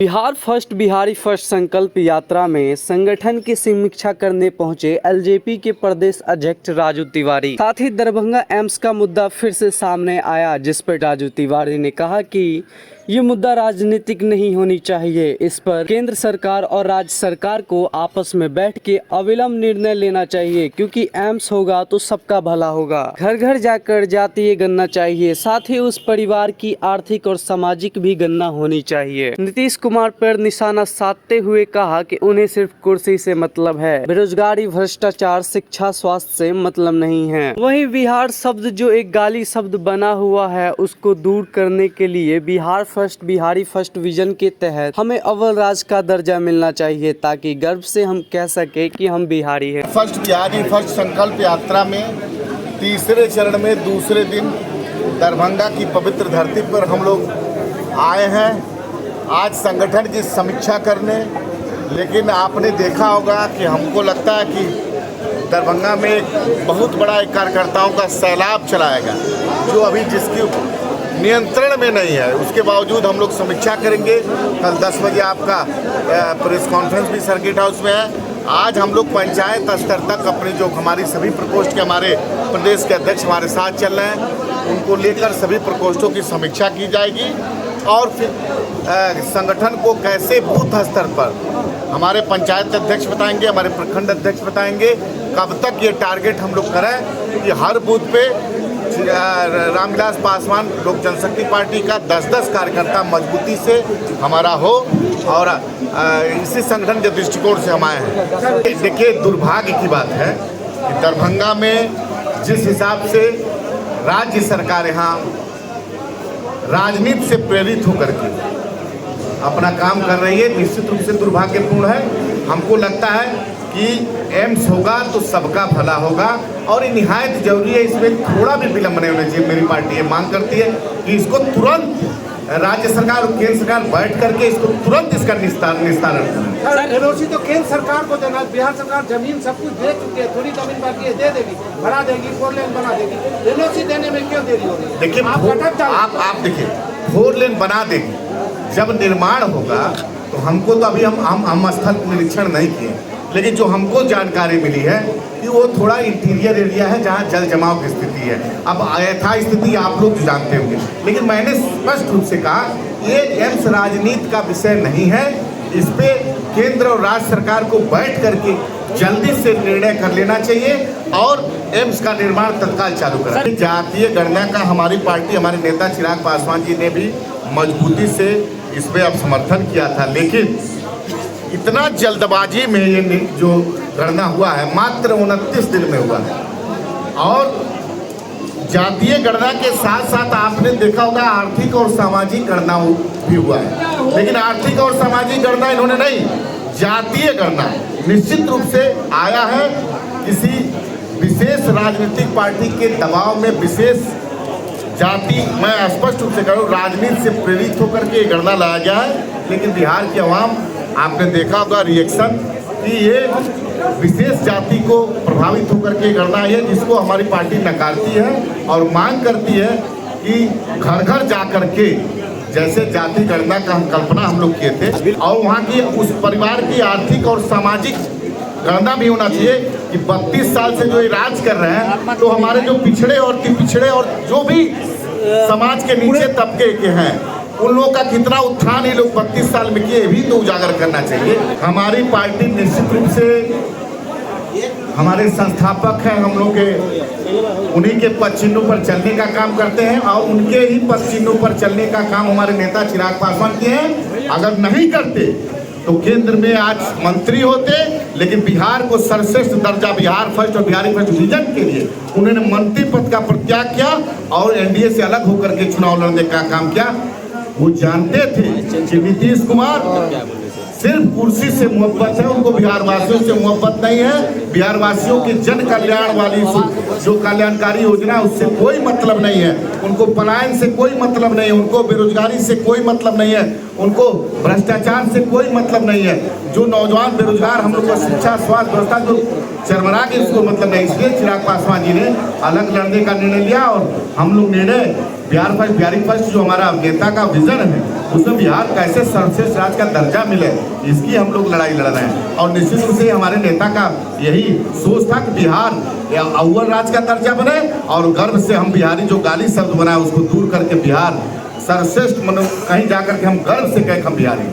Bihar first Bihari first संकल्प यात्रा में संगठन की समीक्षा करने पहुंचे एलजेपी के प्रदेश अध्यक्ष राजू तिवारी। साथ ही दरभंगा एम्स का मुद्दा फिर से सामने आया, जिस पर राजू तिवारी ने कहा कि ये मुद्दा राजनीतिक नहीं होनी चाहिए। इस पर केंद्र सरकार और राज्य सरकार को आपस में बैठ के अविलंब निर्णय लेना चाहिए, क्योंकि एम्स होगा तो सबका भला होगा। घर घर जाकर जातीय गणना चाहिए, साथ ही उस परिवार की आर्थिक और सामाजिक भी गणना होनी चाहिए। नीतीश कुमार पर निशाना साधते हुए कहा कि उन्हें सिर्फ कुर्सी से मतलब है, बेरोजगारी, भ्रष्टाचार, शिक्षा, स्वास्थ्य से मतलब नहीं है। वहीं बिहार शब्द जो एक गाली शब्द बना हुआ है, उसको दूर करने के लिए Bihar first Bihari first vision के तहत हमें अव्वल राज्य का दर्जा मिलना चाहिए, ताकि गर्व से हम कह सके कि हम बिहारी हैं। फर्स्ट बिहारी फर्स्ट संकल्प यात्रा में तीसरे चरण में दूसरे दिन दरभंगा की पवित्र धरती पर हम लोग आए हैं आज संगठन की समीक्षा करने। लेकिन आपने देखा होगा कि हमको लगता है कि दरभंगा में एक बहुत बड़ा एक कार्यकर्ताओं का सैलाब चलाएगा, जो अभी जिसकी नियंत्रण में नहीं है। उसके बावजूद हम लोग समीक्षा करेंगे। कल 10 बजे आपका प्रेस कॉन्फ्रेंस भी सर्किट हाउस में है। आज हम लोग पंचायत स्तर तक अपने जो हमारी सभी प्रकोष्ठ के हमारे प्रदेश के अध्यक्ष हमारे साथ चल रहे हैं, उनको लेकर सभी प्रकोष्ठों की समीक्षा की जाएगी और फिर संगठन को कैसे बूथ स्तर पर हमारे पंचायत अध्यक्ष बताएंगे, हमारे प्रखंड अध्यक्ष बताएंगे, कब तक ये टारगेट हम लोग करें कि हर बूथ पे रामविलास पासवान लोक जनशक्ति पार्टी का 10-10 कार्यकर्ता मजबूती से हमारा हो। और इसी संगठन के दृष्टिकोण से हम आए हैं। देखिए, दुर्भाग्य की बात है कि दरभंगा में जिस हिसाब से राज्य सरकार यहाँ राजनीति से प्रेरित होकर के अपना काम कर रही है, निश्चित रूप से दुर्भाग्यपूर्ण है। हमको लगता है कि एम्स होगा तो सबका भला होगा और ये निहायत जरूरी है। इसमें थोड़ा भी विलंब नहीं होना चाहिए। मेरी पार्टी ये मांग करती है कि इसको तुरंत राज्य सरकार और केंद्र सरकार बैठ करके इसको तुरंत इसका निस्तारण करें। सर, एलओसी तो केंद्र सरकार को देना, बिहार सरकार जमीन सब कुछ दे चुकी है, थोड़ी जमीन बाकी है, दे देगी, बना देगी, 4 लेन बना देगी। एलओसी देने में क्यों देरी हो रही है? देखिए, आप देखिए, 4 लेन बना देगी। जब निर्माण होगा तो हमको तो अभी हम स्थल निरीक्षण नहीं किए, लेकिन जो हमको जानकारी मिली है कि वो थोड़ा इंटीरियर एरिया है जहाँ जल जमाव की स्थिति है। अब यथा स्थिति आप लोग जानते होंगे, लेकिन मैंने स्पष्ट रूप से कहा ये एम्स राजनीति का विषय नहीं है। इस पे केंद्र और राज्य सरकार को बैठ करके जल्दी से निर्णय कर लेना चाहिए और एम्स का निर्माण तत्काल चालू करें। जातीय गणना का हमारी पार्टी, हमारे नेता चिराग पासवान जी ने भी मजबूती से इस पे अब समर्थन किया था, लेकिन इतना जल्दबाजी में ये जो गणना हुआ है मात्र 29 दिन में हुआ है। और जातीय गणना के साथ साथ आपने देखा होगा आर्थिक और सामाजिक गणना भी हुआ है, लेकिन आर्थिक और सामाजिक गणना इन्होंने नहीं, जातीय गणना निश्चित रूप से आया है किसी विशेष राजनीतिक पार्टी के दबाव में। विशेष जाति, मैं स्पष्ट रूप से कह रहा हूँ, राजनीति से प्रेरित होकर के गणना लाया गया है। लेकिन बिहार की आवाम, आपने देखा होगा रिएक्शन कि ये विशेष जाति को प्रभावित होकर के गणना है, जिसको हमारी पार्टी नकारती है और मांग करती है कि घर घर जा कर के जैसे जाति गणना का कल्पना हम लोग किए थे और वहाँ की उस परिवार की आर्थिक और सामाजिक गणना भी होना चाहिए कि 32 साल से जो ये राज कर रहे हैं, तो हमारे जो पिछड़े और जो भी समाज के नीचे तबके के हैं, उन लोगों का कितना उत्थान ये लोग 32 साल में किए, भी तो उजागर करना चाहिए। हमारी पार्टी निश्चित रूप से हमारे संस्थापक हैं, हम लोग के उन्हीं के पद चिन्हों पर चलने का काम करते हैं और उनके ही पद चिन्हों पर चलने का काम हमारे नेता चिराग पासवान किए हैं। अगर नहीं करते तो केंद्र में आज मंत्री होते, लेकिन बिहार को सर्वश्रेष्ठ दर्जा बिहार फर्स्ट और बिहारी फर्स्ट विजन के लिए उन्होंने मंत्री पद का परित्याग किया और एनडीए से अलग होकर के चुनाव लड़ने का काम किया। वो जानते थे कि नीतीश कुमार सिर्फ कुर्सी से मोहब्बत है, उनको बिहार वासियों से मोहब्बत नहीं है। बिहार वासियों की जन कल्याण वाली जो कल्याणकारी योजना, उससे कोई मतलब नहीं है। उनको पलायन से कोई मतलब नहीं है, उनको बेरोजगारी से कोई मतलब नहीं है, उनको भ्रष्टाचार से कोई मतलब नहीं है। जो नौजवान बेरोजगार हम लोग को शिक्षा, स्वास्थ्य व्यवस्था जो चरमरा के उसको मतलब नहीं। इसलिए चिराग पासवान जी ने अलग लड़ने का निर्णय लिया और हम लोग निर्णय बिहार फर्स्ट बिहारी फर्स्ट जो हमारा नेता का विजन है उसमें बिहार कैसे सर्वश्रेष्ठ राज्य का दर्जा मिले, इसकी हम लोग लड़ाई लड़ रहे हैं। और निश्चित रूप से हमारे नेता का यही सोच था कि बिहार अव्वल राज्य का दर्जा बने और गर्व से हम बिहारी जो गाली शब्द बनाए उसको दूर करके बिहार सर्वश्रेष्ठ कहीं जाकर के हम गर्व से कहें हम बिहारी।